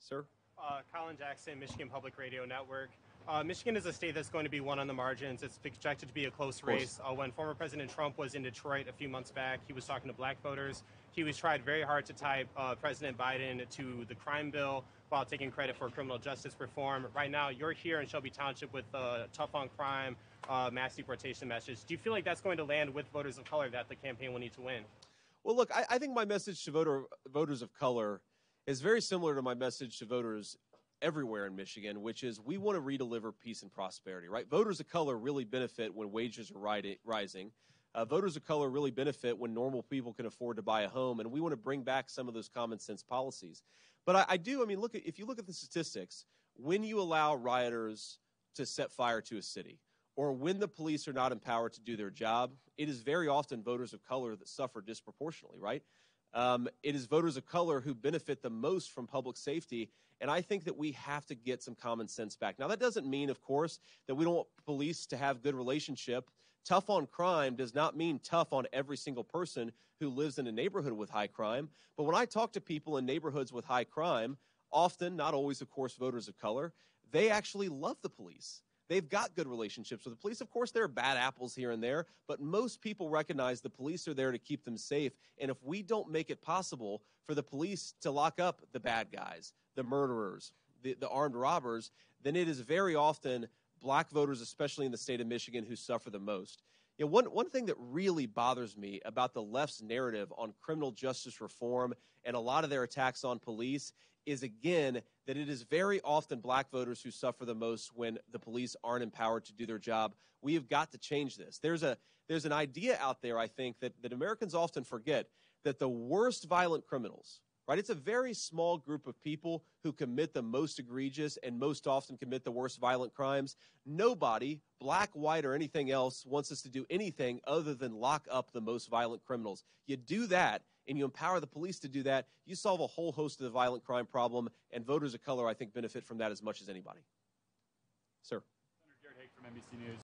Sir? Colin Jackson, Michigan Public Radio Network. Michigan is a state that's going to be won on the margins. It's projected to be a close race. When former President Trump was in Detroit a few months back, he was talking to black voters. He was tried very hard to tie President Biden to the crime bill while taking credit for criminal justice reform. Right now, you're here in Shelby Township with tough on crime, mass deportation message. Do you feel like that's going to land with voters of color that the campaign will need to win? Well, look, I think my message to voters of color is very similar to my message to voters everywhere in Michigan, which is we want to redeliver peace and prosperity, right? Voters of color really benefit when wages are rising. Voters of color really benefit when normal people can afford to buy a home, and we want to bring back some of those common sense policies. But I mean, if you look at the statistics, when you allow rioters to set fire to a city, or when the police are not empowered to do their job, it is very often voters of color that suffer disproportionately, right? It is voters of color who benefit the most from public safety, and I think that we have to get some common sense back. Now, that doesn't mean, of course, that we don't want police to have good relationship. Tough on crime does not mean tough on every single person who lives in a neighborhood with high crime. But when I talk to people in neighborhoods with high crime, often, not always, of course, voters of color, they actually love the police. They've got good relationships with the police. Of course, there are bad apples here and there, but most people recognize the police are there to keep them safe. And if we don't make it possible for the police to lock up the bad guys, the murderers, the armed robbers, then it is very often black voters, especially in the state of Michigan, who suffer the most. You know, one thing that really bothers me about the left's narrative on criminal justice reform and a lot of their attacks on police is, again, that it is very often black voters who suffer the most when the police aren't empowered to do their job. We have got to change this. There's an idea out there, I think, that Americans often forget, that the worst violent criminals, right? It's a very small group of people who commit the most egregious and most often commit the worst violent crimes. Nobody, black, white, or anything else, wants us to do anything other than lock up the most violent criminals. You do that, and you empower the police to do that, you solve a whole host of the violent crime problem, and voters of color, I think, benefit from that as much as anybody. Sir. Senator Garrett Haake from NBC News.